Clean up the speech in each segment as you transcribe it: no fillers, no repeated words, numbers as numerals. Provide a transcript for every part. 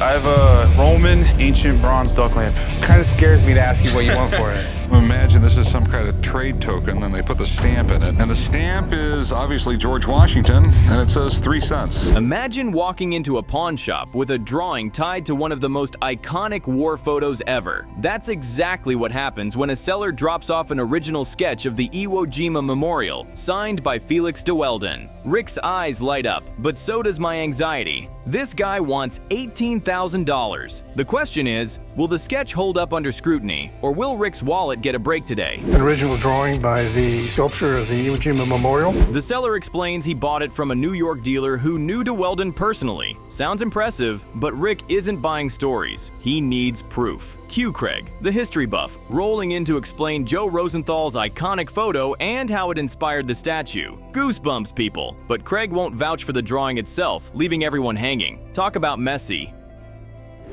I have a Roman ancient bronze duck lamp. Kind of scares me to ask you what you want for it. Imagine this is some kind of trade token, then they put the stamp in it. And the stamp is obviously George Washington, and it says 3 cents. Imagine walking into a pawn shop with a drawing tied to one of the most iconic war photos ever. That's exactly what happens when a seller drops off an original sketch of the Iwo Jima Memorial, signed by Felix de Weldon. Rick's eyes light up, but so does my anxiety. This guy wants $18,000. The question is, will the sketch hold up under scrutiny, or will Rick's wallet get a break today? An original drawing by the sculptor of the Iwo Jima Memorial. The seller explains he bought it from a New York dealer who knew de Weldon personally. Sounds impressive, but Rick isn't buying stories. He needs proof. Cue Craig, the history buff, rolling in to explain Joe Rosenthal's iconic photo and how it inspired the statue. Goosebumps, people. But Craig won't vouch for the drawing itself, leaving everyone hanging. Talk about messy.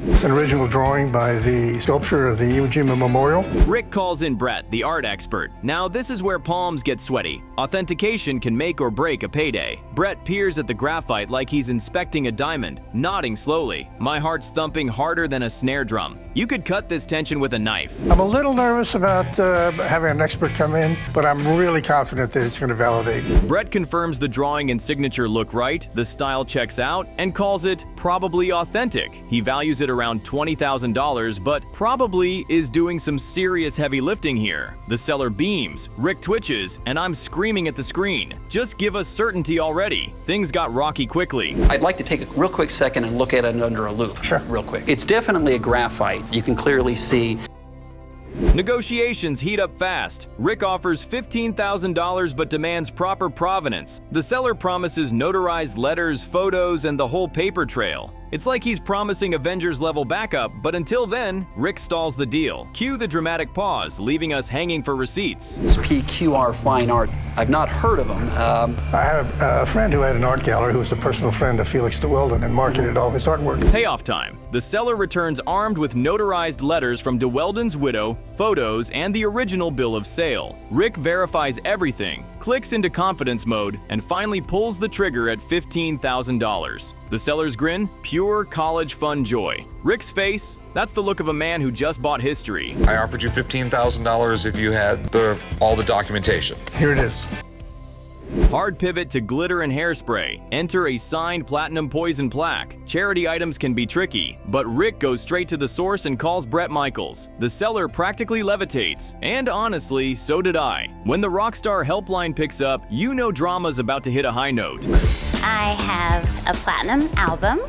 It's an original drawing by the sculptor of the Iwo Jima Memorial. Rick calls in Brett, the art expert. Now this is where palms get sweaty. Authentication can make or break a payday. Brett peers at the graphite like he's inspecting a diamond, nodding slowly. My heart's thumping harder than a snare drum. You could cut this tension with a knife. I'm a little nervous about having an expert come in, but I'm really confident that it's going to validate. Brett confirms the drawing and signature look right, the style checks out, and calls it probably authentic. He values it around $20,000, but probably is doing some serious heavy lifting here. The seller beams, Rick twitches, and I'm screaming at the screen. Just give us certainty already. Things got rocky quickly. I'd like to take a real quick second and look at it under a loupe. Sure. Real quick. It's definitely a graphite. You can clearly see. Negotiations heat up fast. Rick offers $15,000 but demands proper provenance. The seller promises notarized letters, photos, and the whole paper trail. It's like he's promising Avengers-level backup, but until then, Rick stalls the deal. Cue the dramatic pause, leaving us hanging for receipts. It's PQR Fine Art. I've not heard of them. I have a friend who had an art gallery who was a personal friend of Felix de Weldon and marketed all his artwork. Payoff time. The seller returns armed with notarized letters from de Weldon's widow, photos, and the original bill of sale. Rick verifies everything, clicks into confidence mode, and finally pulls the trigger at $15,000. The seller's grin, pure college fun joy. Rick's face, that's the look of a man who just bought history. I offered you $15,000 if you had all the documentation. Here it is. Hard pivot to glitter and hairspray. Enter a signed platinum poison plaque. Charity items can be tricky, but Rick goes straight to the source and calls Bret Michaels. The seller practically levitates, and honestly, so did I. When the Rockstar helpline picks up, you know drama's about to hit a high note. I have a platinum album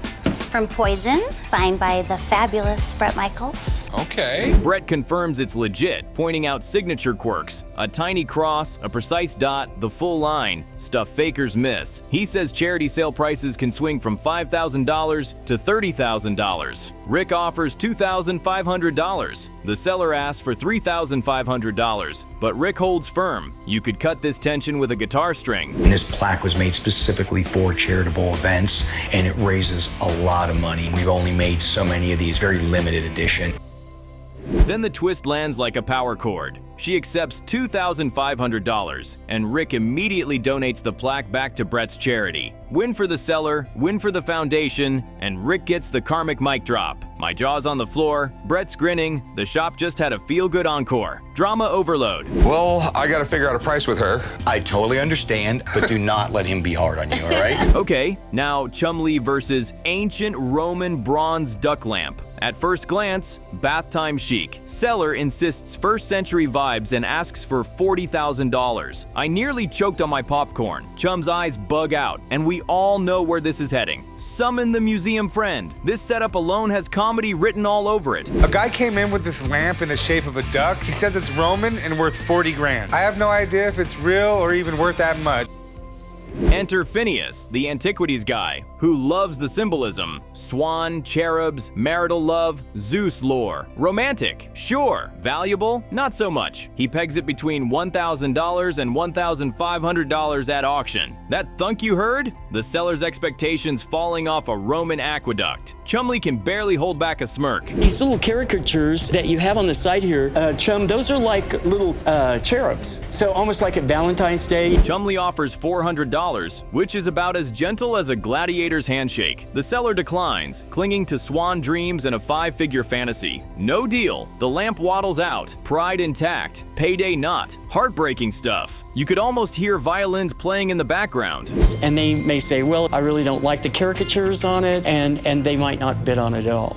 from Poison, signed by the fabulous Bret Michaels. Okay. Brett confirms it's legit, pointing out signature quirks. A tiny cross, a precise dot, the full line. Stuff fakers miss. He says charity sale prices can swing from $5,000 to $30,000. Rick offers $2,500. The seller asks for $3,500, but Rick holds firm. You could cut this tension with a guitar string. And this plaque was made specifically for charitable events, and it raises a lot of money. We've only made so many of these, very limited edition. Then the twist lands like a power chord. She accepts $2,500, and Rick immediately donates the plaque back to Brett's charity. Win for the seller, win for the foundation, and Rick gets the karmic mic drop. My jaw's on the floor, Brett's grinning, the shop just had a feel-good encore. Drama overload. Well, I gotta figure out a price with her. I totally understand, but do not let him be hard on you, all right? Okay, now Chumlee versus ancient Roman bronze duck lamp. At first glance, bath time chic. Seller insists first century vibes and asks for $40,000. I nearly choked on my popcorn. Chum's eyes bug out, and we all know where this is heading. Summon the museum friend. This setup alone has comedy written all over it. A guy came in with this lamp in the shape of a duck. He says it's Roman and worth 40 grand. I have no idea if it's real or even worth that much. Enter Phineas, the antiquities guy, who loves the symbolism. Swan, cherubs, marital love, Zeus lore. Romantic, sure. Valuable, not so much. He pegs it between $1,000 and $1,500 at auction. That thunk you heard? The seller's expectations falling off a Roman aqueduct. Chumlee can barely hold back a smirk. These little caricatures that you have on the side here, Chum, those are like little cherubs. So almost like at Valentine's Day. Chumlee offers $400, $100, which is about as gentle as a gladiator's handshake. The seller declines, clinging to swan dreams and a 5-figure fantasy. No deal. The lamp waddles out, pride intact, payday not. Heartbreaking stuff. You could almost hear violins playing in the background. And they may say, well, I really don't like the caricatures on it, and they might not bid on it at all.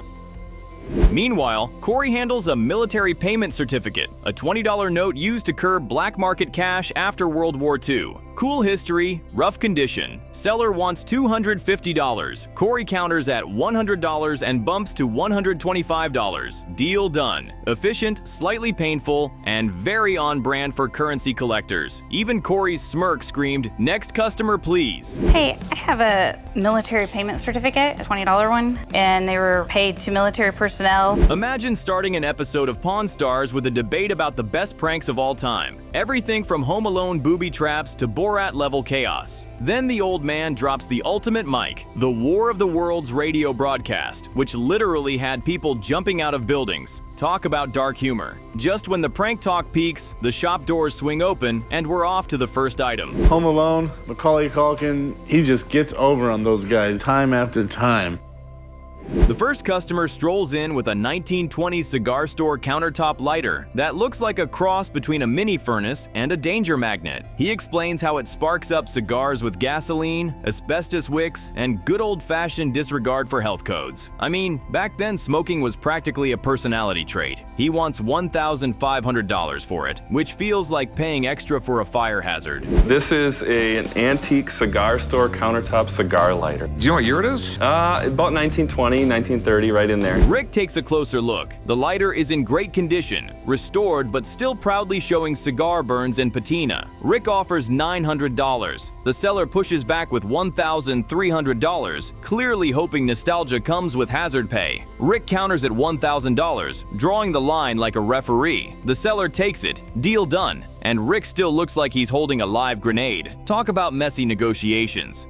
Meanwhile, Corey handles a military payment certificate, a $20 note used to curb black market cash after World War II. Cool history, rough condition. Seller wants $250. Corey counters at $100 and bumps to $125. Deal done. Efficient, slightly painful, and very on brand for currency collectors. Even Corey's smirk screamed, "Next customer, please." Hey, I have a military payment certificate, a $20 one, and they were paid to military personnel. Imagine starting an episode of Pawn Stars with a debate about the best pranks of all time. Everything from Home Alone booby traps to Borat-level chaos. Then the old man drops the ultimate mic, the War of the Worlds radio broadcast, which literally had people jumping out of buildings. Talk about dark humor. Just when the prank talk peaks, the shop doors swing open, and we're off to the first item. Home Alone, Macaulay Culkin, he just gets over on those guys time after time. The first customer strolls in with a 1920s cigar store countertop lighter that looks like a cross between a mini furnace and a danger magnet. He explains how it sparks up cigars with gasoline, asbestos wicks, and good old-fashioned disregard for health codes. I mean, back then smoking was practically a personality trait. He wants $1,500 for it, which feels like paying extra for a fire hazard. This is an antique cigar store countertop cigar lighter. Do you know what year it is? About 1920. 1930, right in there. Rick takes a closer look. The lighter is in great condition, restored but still proudly showing cigar burns and patina. Rick offers $900. The seller pushes back with $1,300, clearly hoping nostalgia comes with hazard pay. Rick counters at $1,000, drawing the line like a referee. The seller takes it. Deal done. And Rick still looks like he's holding a live grenade. Talk about messy negotiations.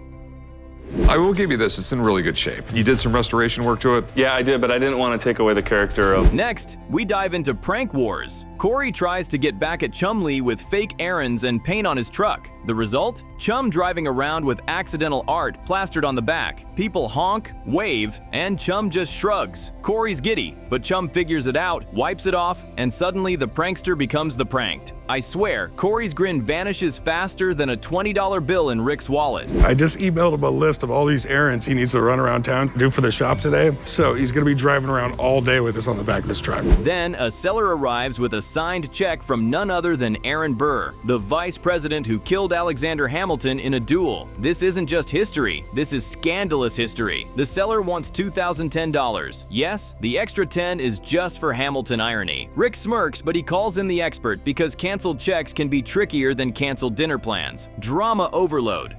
I will give you this, it's in really good shape. You did some restoration work to it? Yeah, I did, but I didn't want to take away the character of... Next, we dive into prank wars. Corey tries to get back at Chumlee with fake errands and paint on his truck. The result? Chum driving around with accidental art plastered on the back. People honk, wave, and Chum just shrugs. Corey's giddy, but Chum figures it out, wipes it off, and suddenly the prankster becomes the pranked. I swear, Corey's grin vanishes faster than a $20 bill in Rick's wallet. I just emailed him a list of all these errands he needs to run around town to do for the shop today. So he's gonna be driving around all day with this on the back of his truck. Then a seller arrives with a signed check from none other than Aaron Burr, the vice president who killed Alexander Hamilton in a duel. This isn't just history, this is scandalous history. The seller wants $2,010. Yes, the extra 10 is just for Hamilton irony. Rick smirks, but he calls in the expert because canceled checks can be trickier than canceled dinner plans. Drama overload.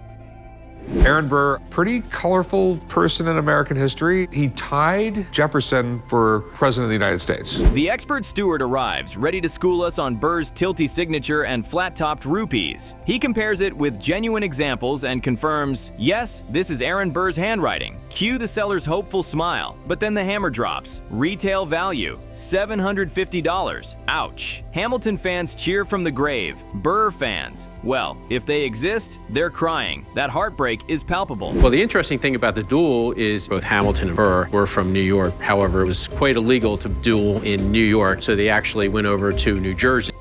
Aaron Burr, pretty colorful person in American history. He tied Jefferson for President of the United States. The expert steward arrives, ready to school us on Burr's tilty signature and flat-topped rupees. He compares it with genuine examples and confirms, yes, this is Aaron Burr's handwriting. Cue the seller's hopeful smile, but then the hammer drops. Retail value, $750. Ouch. Hamilton fans cheer from the grave. Burr fans, well, if they exist, they're crying. That heartbreak is palpable. Well, the interesting thing about the duel is both Hamilton and Burr were from New York. However, it was quite illegal to duel in New York, so they actually went over to New Jersey.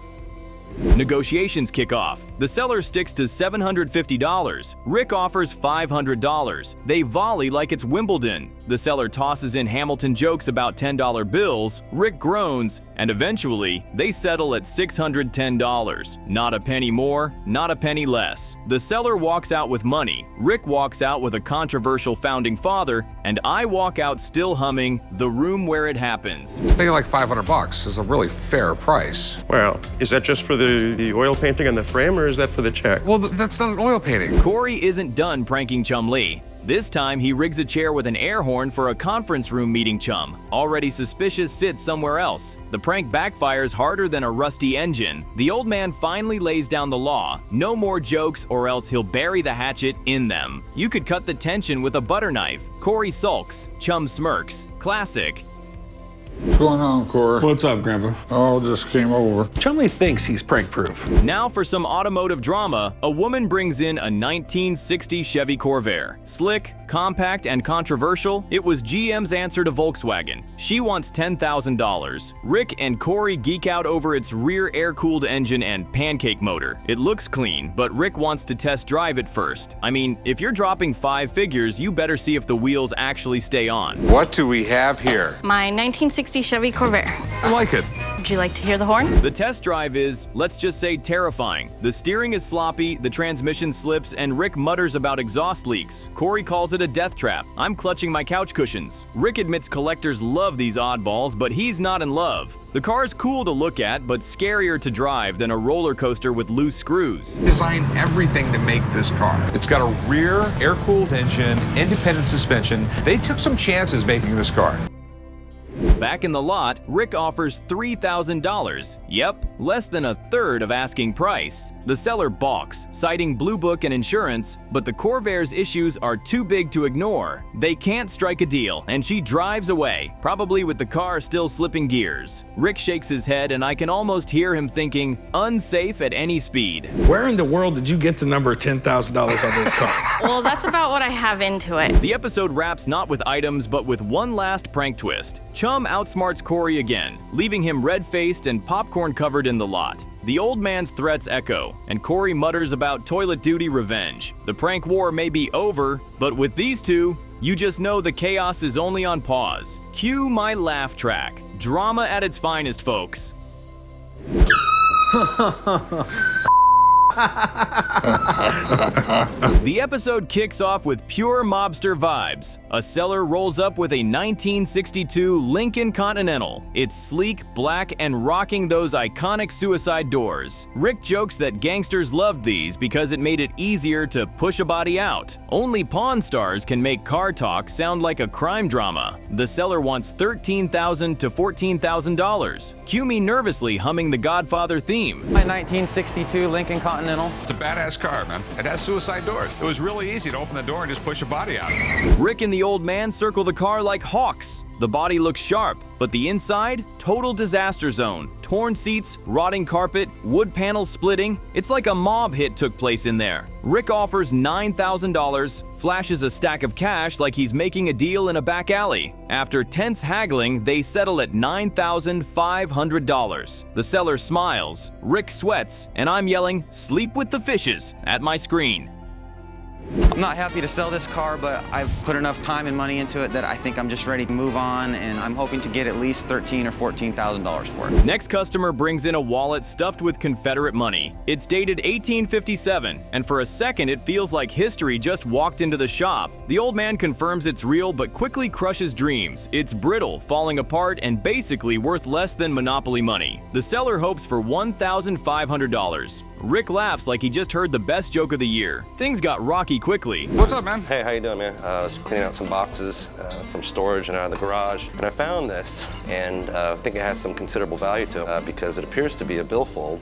Negotiations kick off. The seller sticks to $750. Rick offers $500. They volley like it's Wimbledon. The seller tosses in Hamilton jokes about $10 bills. Rick groans, and eventually, they settle at $610. Not a penny more, not a penny less. The seller walks out with money. Rick walks out with a controversial founding father, and I walk out still humming The Room Where It Happens. I think like $500 is a really fair price. Well, is that just for the oil painting on the frame, or is that for the check? Well, that's not an oil painting. Corey isn't done pranking Chumlee. This time, he rigs a chair with an air horn for a conference room meeting Chum. Already suspicious sits somewhere else. The prank backfires harder than a rusty engine. The old man finally lays down the law. No more jokes or else he'll bury the hatchet in them. You could cut the tension with a butter knife. Corey sulks. Chum smirks. Classic. What's going on, Corey? What's up, Grandpa? Oh, just came over. Chumley thinks he's prank-proof. Now for some automotive drama, a woman brings in a 1960 Chevy Corvair. Slick, compact, and controversial, it was GM's answer to Volkswagen. She wants $10,000. Rick and Corey geek out over its rear air-cooled engine and pancake motor. It looks clean, but Rick wants to test drive it first. I mean, if you're dropping 5 figures, you better see if the wheels actually stay on. What do we have here? My 1960 Chevy Corvair. I like it. Would you like to hear the horn? The test drive is, let's just say, terrifying. The steering is sloppy, the transmission slips, and Rick mutters about exhaust leaks. Corey calls it a death trap. I'm clutching my couch cushions. Rick admits collectors love these oddballs, but he's not in love. The car's cool to look at, but scarier to drive than a roller coaster with loose screws. Designed everything to make this car. It's got a rear air-cooled engine, independent suspension. They took some chances making this car. Back in the lot, Rick offers $3,000. Yep, less than a third of asking price. The seller balks, citing Blue Book and insurance, but the Corvair's issues are too big to ignore. They can't strike a deal, and she drives away, probably with the car still slipping gears. Rick shakes his head, and I can almost hear him thinking, unsafe at any speed. Where in the world did you get the number $10,000 on this car? Well, that's about what I have into it. The episode wraps not with items, but with one last prank twist. Chum outsmarts Corey again, leaving him red-faced and popcorn-covered in the lot. The old man's threats echo, and Corey mutters about toilet duty revenge. The prank war may be over, but with these two, you just know the chaos is only on pause. Cue my laugh track. Drama at its finest, folks. The episode kicks off with pure mobster vibes. A seller rolls up with a 1962 Lincoln Continental. It's sleek, black, and rocking those iconic suicide doors. Rick jokes that gangsters loved these because it made it easier to push a body out. Only Pawn Stars can make car talk sound like a crime drama. The seller wants $13,000 to $14,000. Cue me nervously humming the Godfather theme. My 1962 Lincoln Continental. It's a badass car, man. It has suicide doors. It was really easy to open the door and just push a body out. Rick and the old man circle the car like hawks. The body looks sharp, but the inside, total disaster zone. Torn seats, rotting carpet, wood panels splitting. It's like a mob hit took place in there. Rick offers $9,000, flashes a stack of cash like he's making a deal in a back alley. After tense haggling, they settle at $9,500. The seller smiles, Rick sweats, and I'm yelling, "Sleep with the fishes," at my screen. I'm not happy to sell this car, but I've put enough time and money into it that I think I'm just ready to move on, and I'm hoping to get at least $13,000 or $14,000 for it. Next customer brings in a wallet stuffed with Confederate money. It's dated 1857, and for a second it feels like history just walked into the shop. The old man confirms it's real but quickly crushes dreams. It's brittle, falling apart, and basically worth less than Monopoly money. The seller hopes for $1,500. Rick laughs like he just heard the best joke of the year. Things got rocky quickly. What's up, man? Hey, how you doing, man? I was cleaning out some boxes from storage and out of the garage, and I found this, and I think it has some considerable value to it because it appears to be a billfold.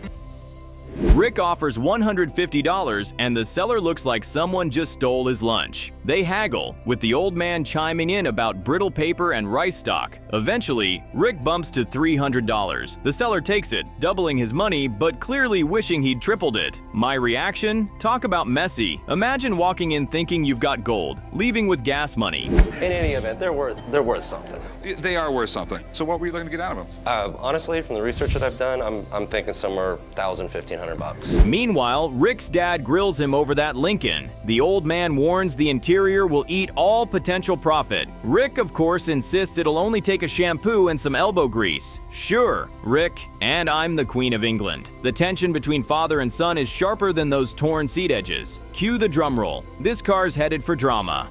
Rick offers $150, and the seller looks like someone just stole his lunch. They haggle, with the old man chiming in about brittle paper and rice stock. Eventually, Rick bumps to $300. The seller takes it, doubling his money, but clearly wishing he'd tripled it. My reaction? Talk about messy. Imagine walking in thinking you've got gold, leaving with gas money. In any event, they're worth something. They are worth something. So what were you looking to get out of them? Honestly, from the research that I've done, I'm thinking somewhere $1,000, $1,500. Meanwhile, Rick's dad grills him over that Lincoln. The old man warns the interior will eat all potential profit. Rick, of course, insists it'll only take a shampoo and some elbow grease. Sure, Rick, and I'm the Queen of England. The tension between father and son is sharper than those torn seat edges. Cue the drum roll. This car's headed for drama.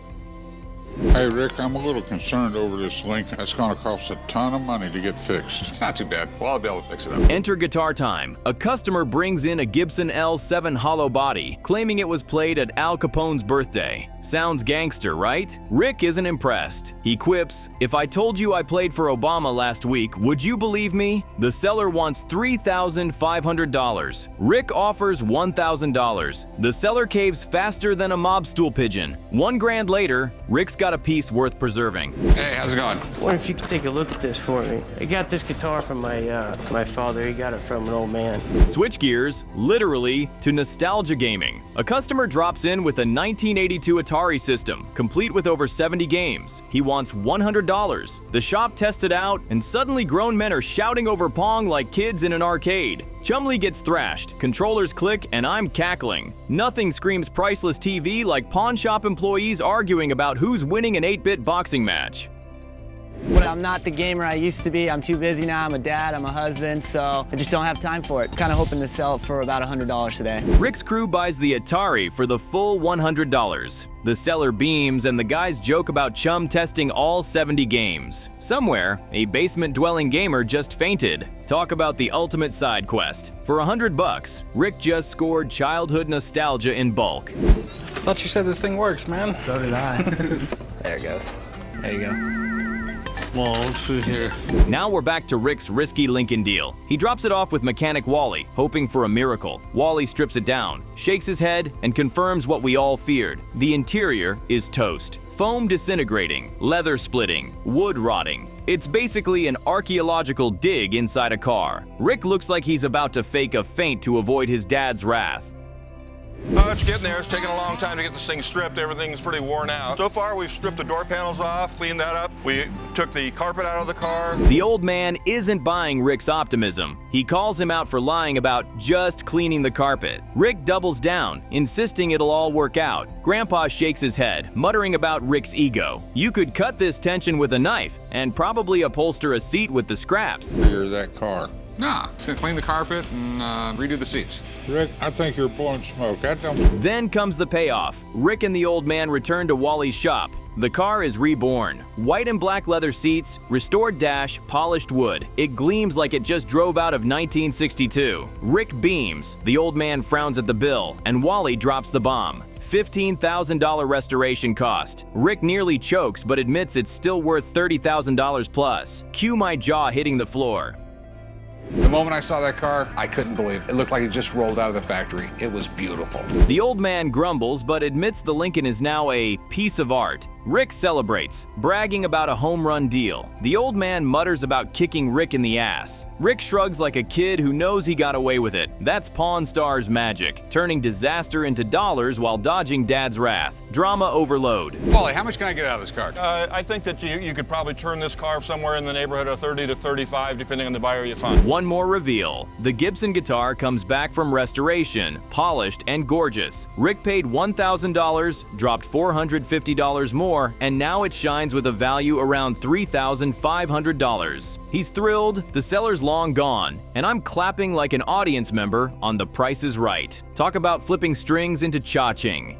Hey, Rick, I'm a little concerned over this Lincoln. It's going to cost a ton of money to get fixed. It's not too bad. Well, I'll be able to fix it up. Enter guitar time. A customer brings in a Gibson L7 hollow body, claiming it was played at Al Capone's birthday. Sounds gangster, right? Rick isn't impressed. He quips, "If I told you I played for Obama last week, would you believe me?" The seller wants $3,500. Rick offers $1,000. The seller caves faster than a mob stool pigeon. $1,000 later, Rick's got a piece worth preserving. Hey, how's it going? I wonder if you could take a look at this for me. I got this guitar from my father. He got it from an old man. Switch gears, literally, to nostalgia gaming. A customer drops in with a 1982 Atari system, complete with over 70 games. He wants $100. The shop tests it out, and suddenly grown men are shouting over Pong like kids in an arcade. Chumley gets thrashed, controllers click, and I'm cackling. Nothing screams priceless TV like pawn shop employees arguing about who's winning an 8-bit boxing match. But I'm not the gamer I used to be. I'm too busy now. I'm a dad, I'm a husband, so I just don't have time for it. Kind of hoping to sell it for about $100 today. Rick's crew buys the Atari for the full $100. The seller beams, and the guys joke about Chum testing all 70 games. Somewhere, a basement-dwelling gamer just fainted. Talk about the ultimate side quest. For $100, Rick just scored childhood nostalgia in bulk. Thought you said this thing works, man. So did I. There it goes. There you go. Well, let's see here. Now we're back to Rick's risky Lincoln deal. He drops it off with mechanic Wally, hoping for a miracle. Wally strips it down, shakes his head, and confirms what we all feared. The interior is toast. Foam disintegrating, leather splitting, wood rotting. It's basically an archaeological dig inside a car. Rick looks like he's about to fake a faint to avoid his dad's wrath. It's getting there. It's taking a long time to get this thing stripped. Everything's pretty worn out. So far, we've stripped the door panels off, cleaned that up. We took the carpet out of the car. The old man isn't buying Rick's optimism. He calls him out for lying about just cleaning the carpet. Rick doubles down, insisting it'll all work out. Grandpa shakes his head, muttering about Rick's ego. You could cut this tension with a knife and probably upholster a seat with the scraps. Rear that car. Nah, it's gonna clean the carpet and redo the seats. Rick, I think you're blowing smoke. Then comes the payoff. Rick and the old man return to Wally's shop. The car is reborn. White and black leather seats, restored dash, polished wood. It gleams like it just drove out of 1962. Rick beams. The old man frowns at the bill, and Wally drops the bomb. $15,000 restoration cost. Rick nearly chokes but admits it's still worth $30,000 plus. Cue my jaw hitting the floor. The moment I saw that car, I couldn't believe it. It looked like it just rolled out of the factory. It was beautiful. The old man grumbles but admits the Lincoln is now a piece of art. Rick celebrates, bragging about a home run deal. The old man mutters about kicking Rick in the ass. Rick shrugs like a kid who knows he got away with it. That's Pawn Stars magic, turning disaster into dollars while dodging Dad's wrath. Drama overload. Wally, how much can I get out of this car? I think that you could probably turn this car somewhere in the neighborhood of 30 to 35, depending on the buyer you find. One more reveal. The Gibson guitar comes back from restoration, polished and gorgeous. Rick paid $1,000, dropped $450 more, and now it shines with a value around $3,500. He's thrilled, the seller's long gone, and I'm clapping like an audience member on The Price is Right. Talk about flipping strings into cha-ching.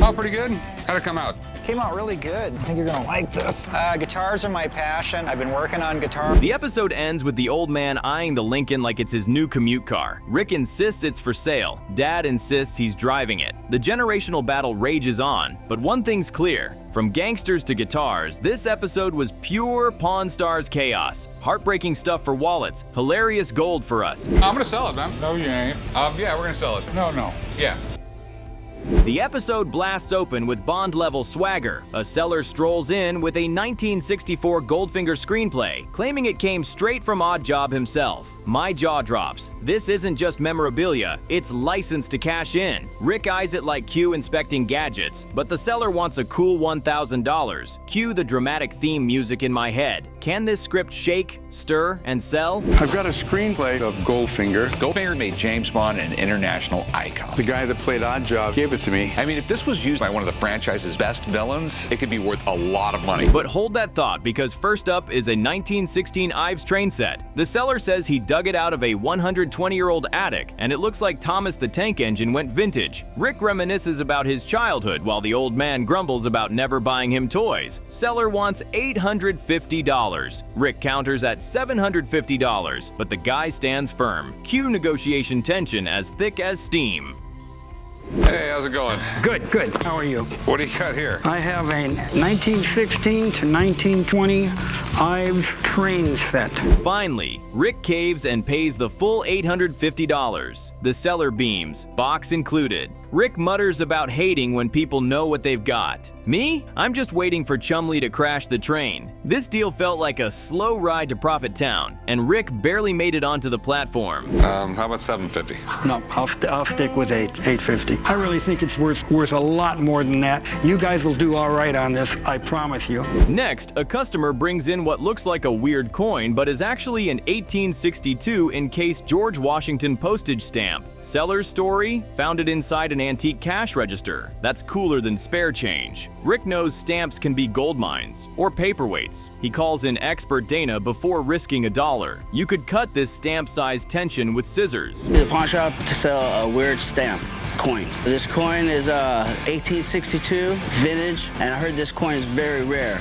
Oh, pretty good. How'd it come out? Came out really good. I think you're gonna like this. Guitars are my passion. I've been working on guitar. The episode ends with the old man eyeing the Lincoln like it's his new commute car. Rick insists it's for sale. Dad insists he's driving it. The generational battle rages on, but one thing's clear. From gangsters to guitars, this episode was pure Pawn Stars chaos. Heartbreaking stuff for wallets, hilarious gold for us. I'm gonna sell it, man. No, you ain't. Yeah, we're gonna sell it. No. Yeah. The episode blasts open with Bond-level swagger. A seller strolls in with a 1964 Goldfinger screenplay, claiming it came straight from Oddjob himself. My jaw drops. This isn't just memorabilia, it's licensed to cash in. Rick eyes it like Q inspecting gadgets, but the seller wants a cool $1,000. Cue the dramatic theme music in my head. Can this script shake, stir, and sell? I've got a screenplay of Goldfinger. Goldfinger made James Bond an international icon. The guy that played Oddjob gave it to me. I mean, if this was used by one of the franchise's best villains, it could be worth a lot of money. But hold that thought, because first up is a 1916 Ives train set. The seller says he dug it out of a 120-year-old attic, and it looks like Thomas the Tank Engine went vintage. Rick reminisces about his childhood, while the old man grumbles about never buying him toys. Seller wants $850. Rick counters at $750, but the guy stands firm. Cue negotiation tension as thick as steam. Hey, how's it going? Good. How are you? What do you got here? I have a 1916 to 1920 Ives train set. Finally, Rick caves and pays the full $850. The seller beams, box included. Rick mutters about hating when people know what they've got. Me? I'm just waiting for Chumley to crash the train. This deal felt like a slow ride to Profit Town, and Rick barely made it onto the platform. How about $750? No, I'll stick with $850. I really think it's worth a lot more than that. You guys will do all right on this, I promise you. Next, a customer brings in what looks like a weird coin, but is actually an 1862 encased George Washington postage stamp. Seller's story? Found it inside an antique cash register. That's cooler than spare change. Rick knows stamps can be gold mines or paperweights. He calls in expert Dana before risking $1. You could cut this stamp-sized tension with scissors. To the pawn shop to sell a weird stamp coin. This coin is 1862 vintage, and I heard this coin is very rare.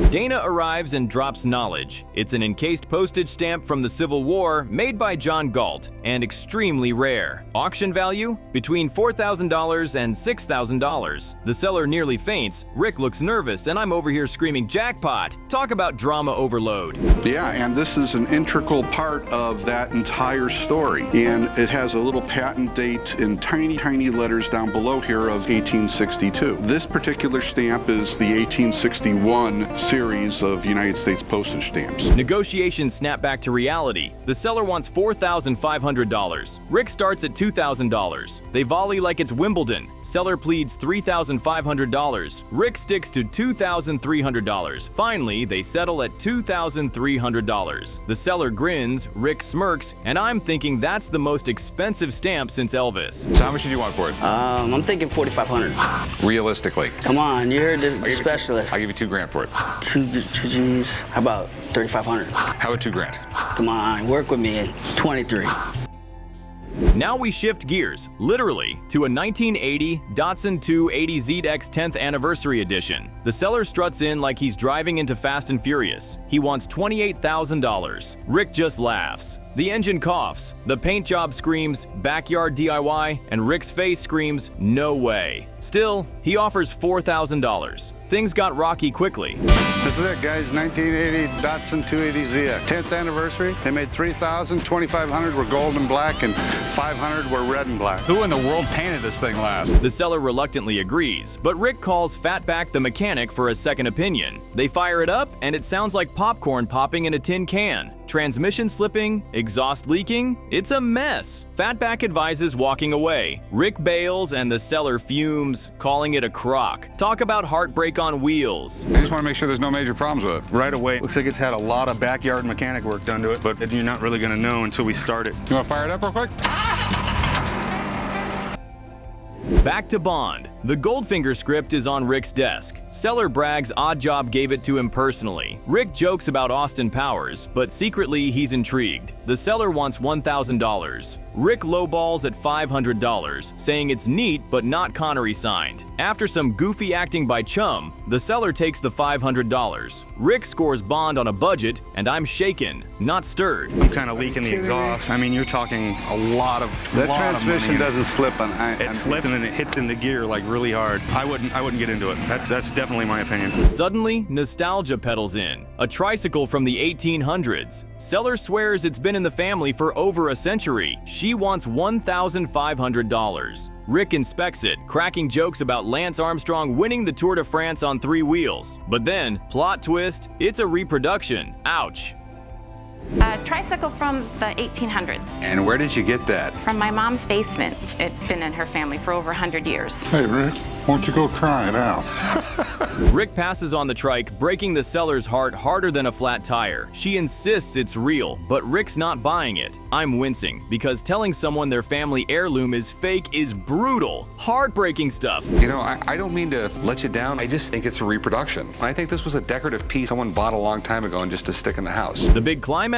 Dana arrives and drops knowledge. It's an encased postage stamp from the Civil War made by John Galt and extremely rare. Auction value? Between $4,000 and $6,000. The seller nearly faints. Rick looks nervous and I'm over here screaming jackpot. Talk about drama overload. Yeah, and this is an integral part of that entire story. And it has a little patent date in tiny, tiny letters down below here of 1862. This particular stamp is the 1861 series of United States postage stamps. Negotiations snap back to reality. The seller wants $4,500. Rick starts at $2,000. They volley like it's Wimbledon. Seller pleads $3,500. Rick sticks to $2,300. Finally, they settle at $2,300. The seller grins, Rick smirks, and I'm thinking that's the most expensive stamp since Elvis. So how much did you want for it? I'm thinking $4,500. Realistically. Come on, you heard the specialist. I'll give you $2,000 for it. Two G's. How about $3,500? How about $2,000? Come on, work with me. 23. Now we shift gears, literally, to a 1980 Datsun 280ZX 10th Anniversary Edition. The seller struts in like he's driving into Fast and Furious. He wants $28,000. Rick just laughs. The engine coughs, the paint job screams, backyard DIY, and Rick's face screams, no way. Still, he offers $4,000. Things got rocky quickly. This is it, guys, 1980 Datsun 280ZX. 10th anniversary. They made 3,000, 2,500 were gold and black, and 500 were red and black. Who in the world painted this thing last? The seller reluctantly agrees, but Rick calls Fatback the mechanic for a second opinion. They fire it up, and it sounds like popcorn popping in a tin can. Transmission slipping, exhaust leaking, it's a mess. Fatback advises walking away. Rick bails and the seller fumes, calling it a crock. Talk about heartbreak on wheels. I just want to make sure there's no major problems with it. Right away, looks like it's had a lot of backyard mechanic work done to it, but you're not really going to know until we start it. You want to fire it up real quick? Back to Bond. The Goldfinger script is on Rick's desk. Seller brags Oddjob gave it to him personally. Rick jokes about Austin Powers, but secretly he's intrigued. The seller wants $1,000. Rick lowballs at $500, saying it's neat but not Connery signed. After some goofy acting by Chum, the seller takes the $500. Rick scores Bond on a budget, and I'm shaken, not stirred. I'm kind of leaking the exhaust. I mean, you're talking a lot of That transmission doesn't slip on. It slipped and then it hits into gear like really hard. I wouldn't get into it. That's definitely my opinion. Suddenly, nostalgia pedals in. A tricycle from the 1800s. Seller swears it's been in the family for over a century. She wants $1,500. Rick inspects it, cracking jokes about Lance Armstrong winning the Tour de France on 3 wheels. But then, plot twist, it's a reproduction. Ouch. A tricycle from the 1800s. And where did you get that? From my mom's basement. It's been in her family for over 100 years. Hey, Rick, why don't you go try it out? Rick passes on the trike, breaking the seller's heart harder than a flat tire. She insists it's real, but Rick's not buying it. I'm wincing, because telling someone their family heirloom is fake is brutal. Heartbreaking stuff. You know, I don't mean to let you down. I just think it's a reproduction. I think this was a decorative piece someone bought a long time ago and just to stick in the house. The big climax?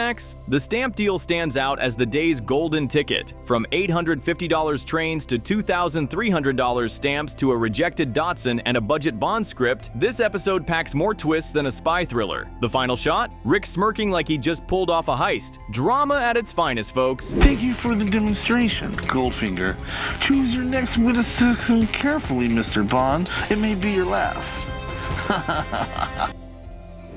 The stamp deal stands out as the day's golden ticket. From $850 trains to $2,300 stamps to a rejected Datsun and a budget Bond script, this episode packs more twists than a spy thriller. The final shot? Rick smirking like he just pulled off a heist. Drama at its finest, folks. Thank you for the demonstration, Goldfinger. Choose your next witticism carefully, Mr. Bond. It may be your last.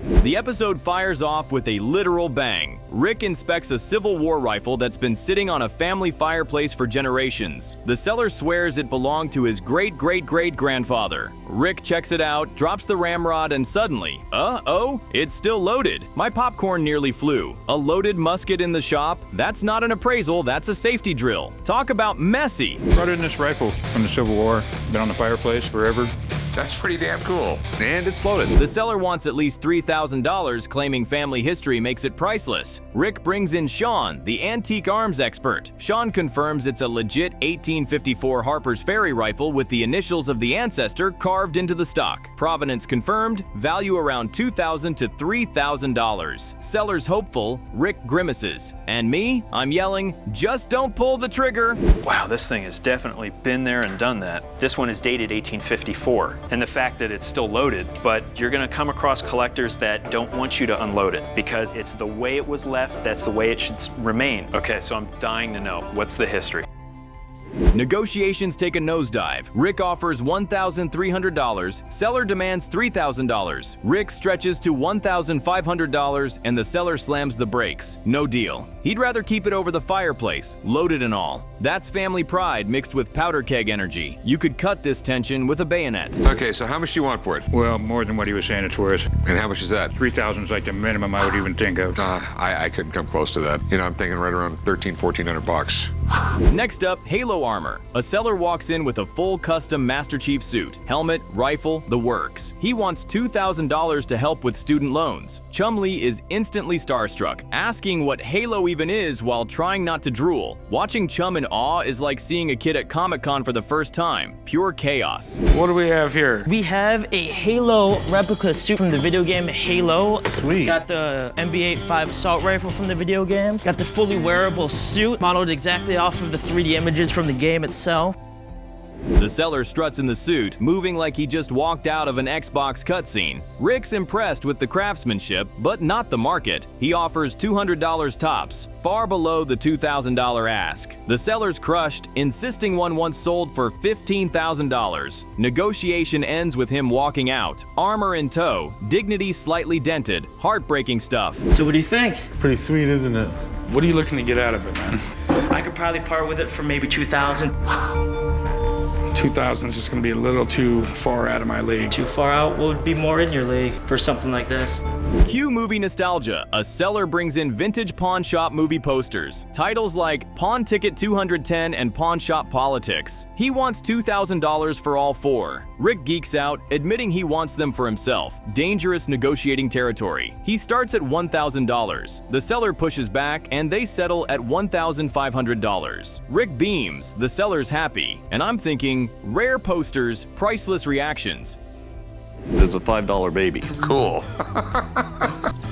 The episode fires off with a literal bang. Rick inspects a Civil War rifle that's been sitting on a family fireplace for generations. The seller swears it belonged to his great-great-great-grandfather. Rick checks it out, drops the ramrod, and suddenly, uh-oh, it's still loaded. My popcorn nearly flew. A loaded musket in the shop? That's not an appraisal, that's a safety drill. Talk about messy. Brought in this rifle from the Civil War. Been on the fireplace forever. That's pretty damn cool. And it's loaded. The seller wants at least $3,000, claiming family history makes it priceless. Rick brings in Sean, the antique arms expert. Sean confirms it's a legit 1854 Harper's Ferry rifle with the initials of the ancestor carved into the stock. Provenance confirmed, value around $2,000 to $3,000. Seller's hopeful, Rick grimaces. And me, I'm yelling, just don't pull the trigger. Wow, this thing has definitely been there and done that. This one is dated 1854. And the fact that it's still loaded, but you're gonna come across collectors that don't want you to unload it because it's the way it was left, that's the way it should remain. Okay, so I'm dying to know, what's the history? Negotiations take a nosedive. Rick offers $1,300, seller demands $3,000. Rick stretches to $1,500 and the seller slams the brakes. No deal. He'd rather keep it over the fireplace, loaded and all. That's family pride mixed with powder keg energy. You could cut this tension with a bayonet. Okay, so how much do you want for it? Well, more than what he was saying it's worth. And how much is that? 3,000 is like the minimum I would even think of. I couldn't come close to that. You know, I'm thinking right around $1,400 bucks. Next up, Halo armor. A seller walks in with a full custom Master Chief suit, helmet, rifle, the works. He wants $2,000 to help with student loans. Chumlee is instantly starstruck, asking what Halo even is while trying not to drool. Watching Chum in awe is like seeing a kid at Comic-Con for the first time. Pure chaos. What do we have here? We have a Halo replica suit from the video game Halo. Sweet. Got the MB-85 assault rifle from the video game. Got the fully wearable suit, modeled exactly off of the 3D images from the game itself. The seller struts in the suit, moving like he just walked out of an Xbox cutscene. Rick's impressed with the craftsmanship, but not the market. He offers $200 tops, far below the $2,000 ask. The seller's crushed, insisting one once sold for $15,000. Negotiation ends with him walking out, armor in tow, dignity slightly dented, heartbreaking stuff. So what do you think? Pretty sweet, isn't it? What are you looking to get out of it, man? I could probably part with it for maybe $2,000. 2,000 is just gonna be a little too far out of my league. Too far out? What would be more in your league for something like this? Cue movie nostalgia. A seller brings in vintage pawn shop movie posters. Titles like Pawn Ticket 210 and Pawn Shop Politics. He wants $2,000 for all four. Rick geeks out, admitting he wants them for himself. Dangerous negotiating territory. He starts at $1,000. The seller pushes back and they settle at $1,500. Rick beams, the seller's happy, and I'm thinking, rare posters, priceless reactions. It's a $5 baby. Cool.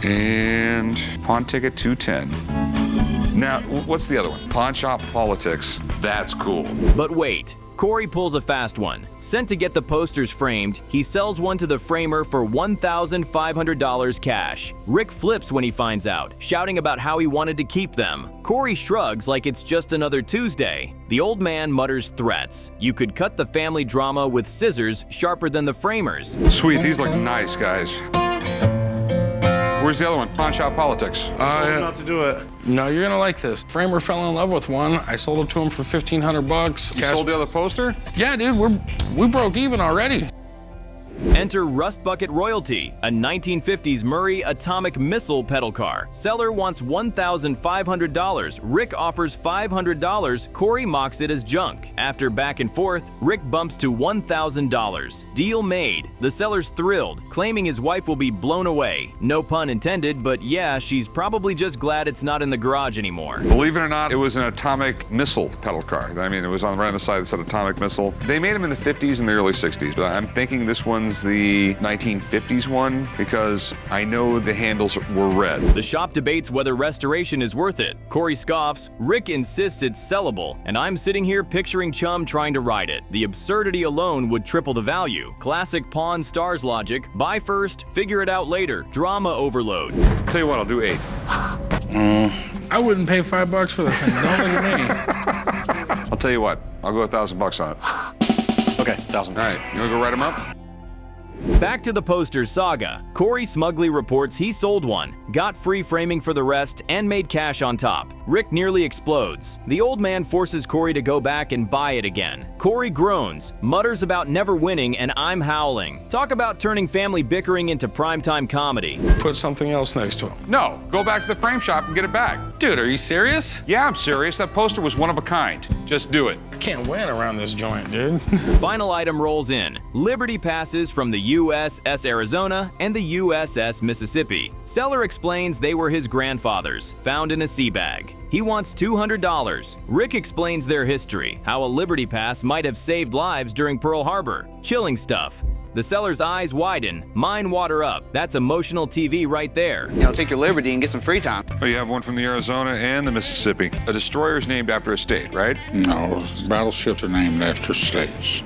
And Pawn Ticket 210. Now, what's the other one? Pawn Shop Politics. That's cool. But wait. Corey pulls a fast one. Sent to get the posters framed, he sells one to the framer for $1,500 cash. Rick flips when he finds out, shouting about how he wanted to keep them. Corey shrugs like it's just another Tuesday. The old man mutters threats. You could cut the family drama with scissors sharper than the framers. Sweet, these look nice, guys. Where's the other one? Pawn Shop Politics. Not to do it. No, you're gonna like this. Framer fell in love with one. I sold it to him for $1,500. You sold the other poster? Yeah, dude, we broke even already. Enter Rust Bucket Royalty, a 1950s Murray atomic missile pedal car. Seller wants $1,500. Rick offers $500. Corey mocks it as junk. After back and forth, Rick bumps to $1,000. Deal made. The seller's thrilled, claiming his wife will be blown away. No pun intended, but yeah, she's probably just glad it's not in the garage anymore. Believe it or not, it was an atomic missile pedal car. I mean, it was on right on the side that said atomic missile. They made them in the 50s and the early 60s, but I'm thinking this one's the 1950s one because I know the handles were red. The shop debates whether restoration is worth it. Corey scoffs, Rick insists it's sellable, and I'm sitting here picturing Chum trying to ride it. The absurdity alone would triple the value. Classic Pawn Stars logic, buy first, figure it out later. Drama overload. Tell you what, I'll do 8. I wouldn't pay $5 for this thing. Don't look at me. I'll tell you what, I'll go $1,000 on it. Okay, $1,000. All right, you wanna go write them up? Back to the posters saga. Corey smugly reports he sold one, got free framing for the rest, and made cash on top. Rick nearly explodes. The old man forces Corey to go back and buy it again. Corey groans, mutters about never winning, and I'm howling. Talk about turning family bickering into primetime comedy. Put something else next to him. No, go back to the frame shop and get it back. Dude, are you serious? Yeah, I'm serious. That poster was one of a kind. Just do it. I can't win around this joint, dude. Final item rolls in. Liberty passes from the USS Arizona and the USS Mississippi. Seller explains they were his grandfather's, found in a sea bag. He wants $200. Rick explains their history, how a Liberty Pass might have saved lives during Pearl Harbor. Chilling stuff. The seller's eyes widen, mine water up. That's emotional TV right there. You know, take your liberty and get some free time. Oh, you have one from the Arizona and the Mississippi. A destroyer is named after a state, right? No, battleships are named after states.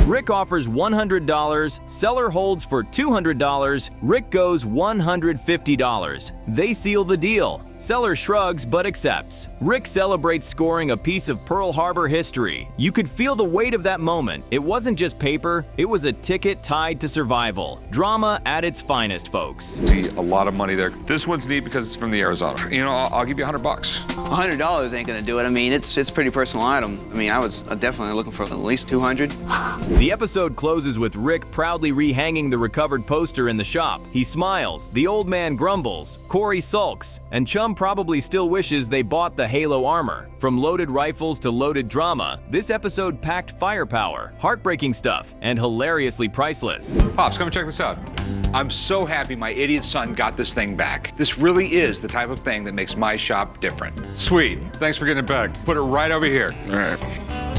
Rick offers $100, seller holds for $200, Rick goes $150. They seal the deal. Seller shrugs but accepts. Rick celebrates scoring a piece of Pearl Harbor history. You could feel the weight of that moment. It wasn't just paper, it was a ticket tied to survival. Drama at its finest, folks. See, a lot of money there. This one's neat because it's from the Arizona. You know, I'll give you $100. $100 ain't gonna do it. I mean, it's a pretty personal item. I mean, I was definitely looking for at least $200. The episode closes with Rick proudly rehanging the recovered poster in the shop. He smiles, the old man grumbles, Corey sulks, and Chum probably still wishes they bought the Halo armor. From loaded rifles to loaded drama, this episode packed firepower, heartbreaking stuff, and hilariously priceless. Pops, come check this out. I'm so happy my idiot son got this thing back. This really is the type of thing that makes my shop different. Sweet. Thanks for getting it back. Put it right over here. All right.